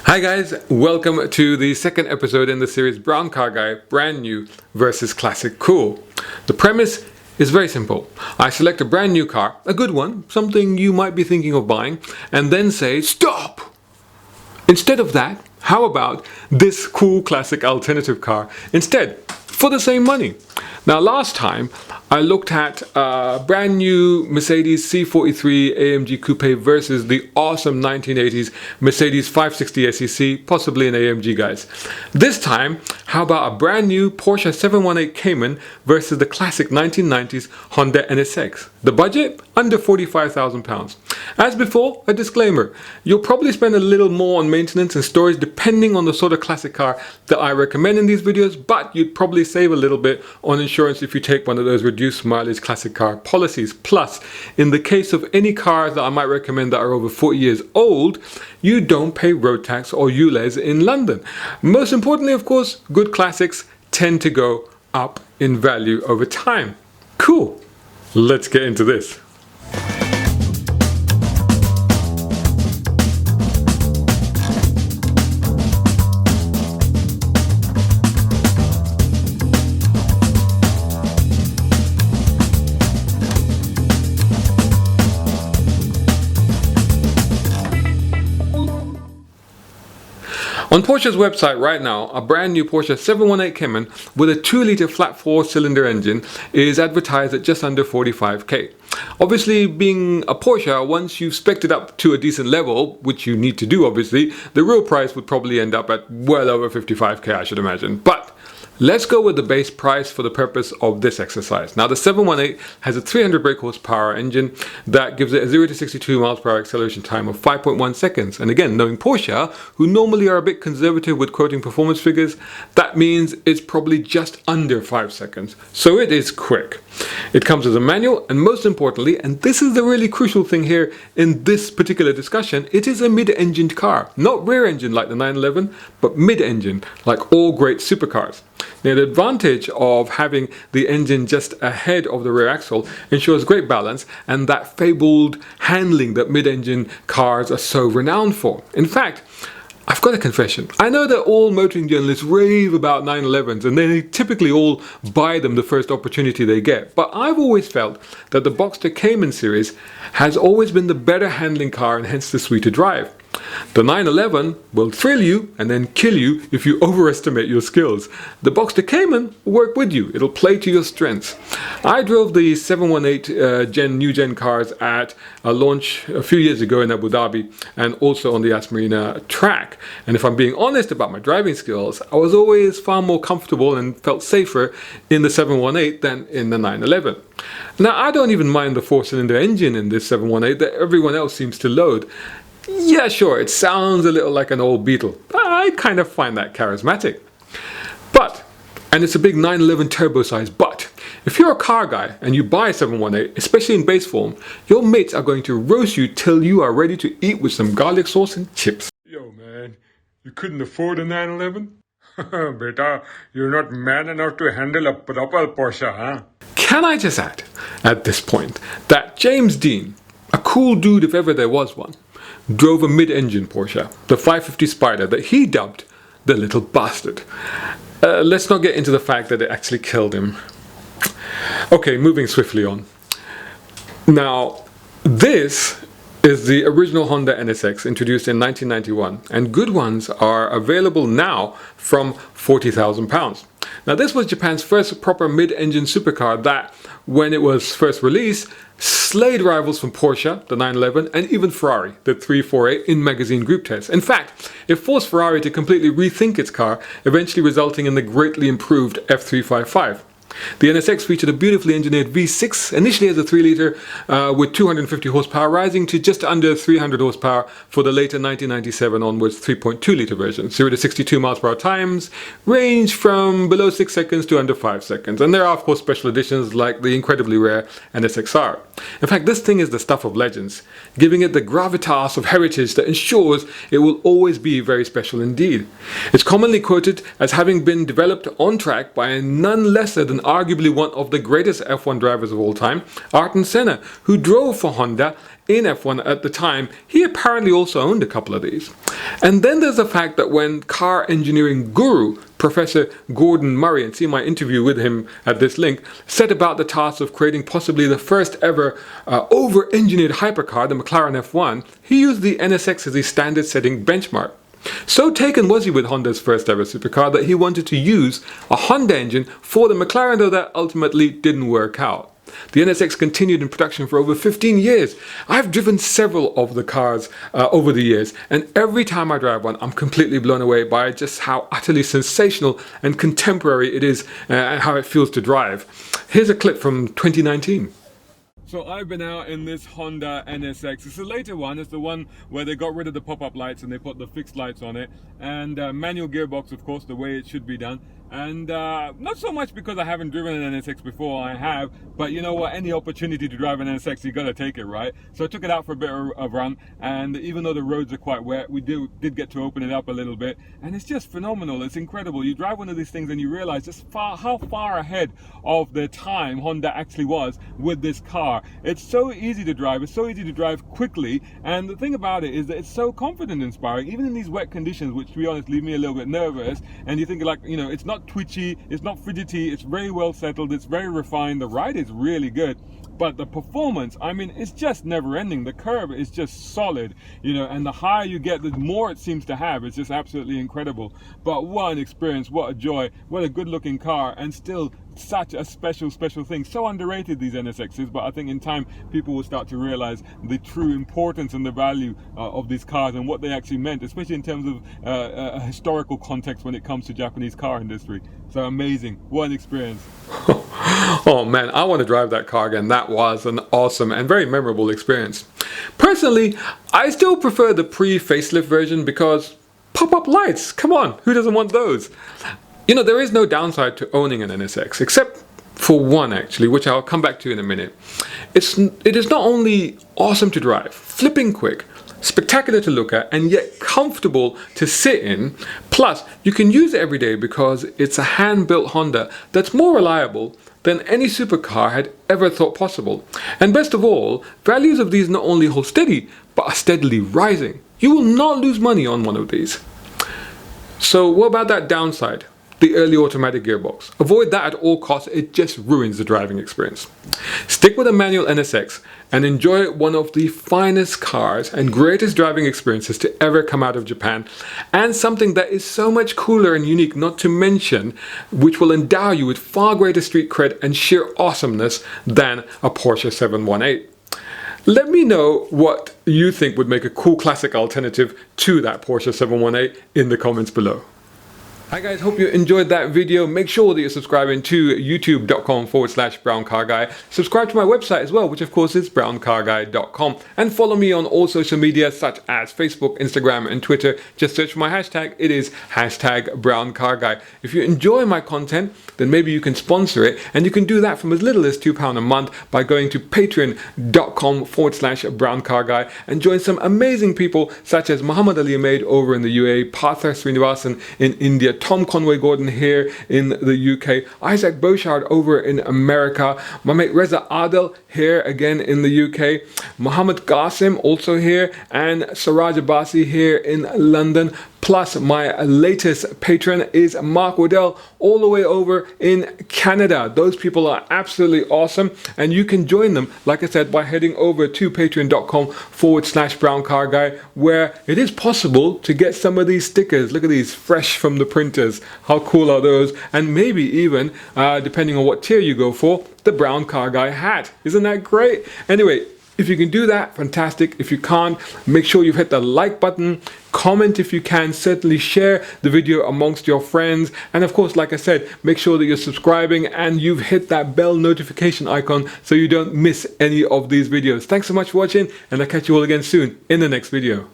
Hi guys, welcome to the second episode in the series Brown Car Guy, brand new versus classic cool. The premise is very simple. I select a brand new car, a good one, something you might be thinking of buying, and then say, stop! Instead of that, how about this cool classic alternative car instead, for the same money? Now last time I looked at brand new Mercedes C43 AMG Coupe versus the awesome 1980s Mercedes 560 SEC, possibly an AMG guys. This time, how about a brand new Porsche 718 Cayman versus the classic 1990s Honda NSX. The budget? Under £45,000. As before, a disclaimer, you'll probably spend a little more on maintenance and storage depending on the sort of classic car that I recommend in these videos, but you'd probably save a little bit on insurance if you take one of those reduced mileage classic car policies. Plus, in the case of any cars that I might recommend that are over 40 years old, you don't pay road tax or ULEZ in London. Most importantly, of course, good classics tend to go up in value over time. Cool, let's get into this. On Porsche's website right now, a brand new Porsche 718 Cayman with a 2-litre flat 4-cylinder engine is advertised at just under 45k. Obviously, being a Porsche, once you've spec'd it up to a decent level, which you need to do obviously, the real price would probably end up at well over 55k, I should imagine. But let's go with the base price for the purpose of this exercise. Now the 718 has a 300 brake horsepower engine that gives it a 0 to 62 miles per hour acceleration time of 5.1 seconds. And again, knowing Porsche, who normally are a bit conservative with quoting performance figures, that means it's probably just under 5 seconds. So it is quick. It comes as a manual, and most importantly, and this is the really crucial thing here in this particular discussion, it is a mid-engined car. Not rear engine like the 911, but mid-engine like all great supercars. Now the advantage of having the engine just ahead of the rear axle ensures great balance and that fabled handling that mid-engine cars are so renowned for. In fact, I've got a confession. I know that all motoring journalists rave about 911s and they typically all buy them the first opportunity they get, but I've always felt that the Boxster Cayman series has always been the better handling car and hence the sweeter drive. The 911 will thrill you and then kill you if you overestimate your skills. The Boxster Cayman will work with you. It'll play to your strengths. I drove the 718 new gen cars at a launch a few years ago in Abu Dhabi and also on the Yas Marina track. And if I'm being honest about my driving skills, I was always far more comfortable and felt safer in the 718 than in the 911. Now I don't even mind the 4-cylinder engine in this 718 that everyone else seems to load. Yeah, sure, it sounds a little like an old Beetle. I kind of find that charismatic. But, and it's a big 911 turbo size, but if you're a car guy and you buy a 718, especially in base form, your mates are going to roast you till you are ready to eat with some garlic sauce and chips. Yo man, you couldn't afford a 911? Beta, you're not man enough to handle a proper Porsche, huh? Can I just add, at this point, that James Dean, a cool dude if ever there was one, drove a mid-engine Porsche, the 550 Spider, that he dubbed the little bastard. Let's not get into the fact that it actually killed him. Okay, moving swiftly on. Now, this is the original Honda NSX introduced in 1991, and good ones are available now from £40,000. Now this was Japan's first proper mid-engine supercar that, when it was first released, slayed rivals from Porsche, the 911, and even Ferrari, the 348, in magazine group tests. In fact, it forced Ferrari to completely rethink its car, eventually resulting in the greatly improved F355. The NSX featured a beautifully engineered V6, initially as a 3-litre with 250 horsepower, rising to just under 300 horsepower for the later 1997 onwards 3.2-litre version. 0 to 62 miles per hour times range from below 6 seconds to under 5 seconds. And there are of course special editions like the incredibly rare NSXR. In fact, this thing is the stuff of legends, giving it the gravitas of heritage that ensures it will always be very special indeed. It's commonly quoted as having been developed on track by none lesser than arguably one of the greatest F1 drivers of all time, Ayrton Senna, who drove for Honda in F1 at the time, he apparently also owned a couple of these. And then there's the fact that when car engineering guru Professor Gordon Murray, and see my interview with him at this link, set about the task of creating possibly the first ever over-engineered hypercar, the McLaren F1, he used the NSX as his standard-setting benchmark. So taken was he with Honda's first ever supercar that he wanted to use a Honda engine for the McLaren, though that ultimately didn't work out. The NSX continued in production for over 15 years. I've driven several of the cars over the years, and every time I drive one, I'm completely blown away by just how utterly sensational and contemporary it is and how it feels to drive. Here's a clip from 2019. So I've been out in this Honda NSX. It's the later one. It's the one where they got rid of the pop-up lights and they put the fixed lights on it. And manual gearbox, of course, the way it should be done. And not so much because I haven't driven an NSX before, I have. But you know what? Any opportunity to drive an NSX, you got to take it, right? So I took it out for a bit of run. And even though the roads are quite wet, we did get to open it up a little bit. And it's just phenomenal. It's incredible. You drive one of these things and you realize just how far ahead of the time Honda actually was with this car. It's so easy to drive. It's so easy to drive quickly. And the thing about it is that it's so confidence inspiring, even in these wet conditions, which to be honest leave me a little bit nervous. And you think like, you know, it's not twitchy, it's not fidgety, it's very well settled, it's very refined. The ride is really good. But the performance, I mean, it's just never ending. The curve is just solid, you know, and the higher you get, the more it seems to have. It's just absolutely incredible. But what an experience, what a joy, what a good looking car, and still such a special thing. So underrated, these NSXs, but I think in time people will start to realize the true importance and the value of these cars and what they actually meant, especially in terms of a historical context when it comes to Japanese car industry. So amazing, what an experience. Oh man, I want to drive that car again. That was an awesome and very memorable experience. Personally, I still prefer the pre-facelift version because pop-up lights, come on, who doesn't want those? You know, there is no downside to owning an NSX, except for one actually, which I'll come back to in a minute. It is not only awesome to drive, flipping quick, spectacular to look at, and yet comfortable to sit in. Plus, you can use it every day because it's a hand-built Honda that's more reliable than any supercar had ever thought possible. And best of all, values of these not only hold steady, but are steadily rising. You will not lose money on one of these. So what about that downside? The early automatic gearbox. Avoid that at all costs, it just ruins the driving experience. Stick with a manual NSX and enjoy one of the finest cars and greatest driving experiences to ever come out of Japan, and something that is so much cooler and unique, not to mention, which will endow you with far greater street cred and sheer awesomeness than a Porsche 718. Let me know what you think would make a cool classic alternative to that Porsche 718 in the comments below. Hi guys, hope you enjoyed that video. Make sure that you're subscribing to youtube.com/browncarguy. Subscribe to my website as well, which of course is browncarguy.com. And follow me on all social media such as Facebook, Instagram and Twitter. Just search for my hashtag. It is #browncarguy. If you enjoy my content, then maybe you can sponsor it. And you can do that from as little as £2 a month by going to patreon.com/browncarguy and join some amazing people such as Muhammad Ali Ahmed over in the UAE, Partha Srinivasan in India, Tom Conway Gordon here in the UK, Isaac Beauchard over in America, my mate Reza Adel here again in the UK, Mohammed Qasim also here, and Siraj Abbasi here in London. Plus, my latest patron is Mark Waddell all the way over in Canada. Those people are absolutely awesome, and you can join them, like I said, by heading over to patreon.com/browncarguy, where it is possible to get some of these stickers. Look at these, fresh from the printers. How cool are those? And maybe even, depending on what tier you go for, the Brown Car Guy hat. Isn't that great? Anyway, if you can do that, fantastic. If you can't, make sure you've hit the like button, comment if you can, certainly share the video amongst your friends, and of course, like I said, make sure that you're subscribing and you've hit that bell notification icon so you don't miss any of these videos. Thanks so much for watching, and I'll catch you all again soon in the next video.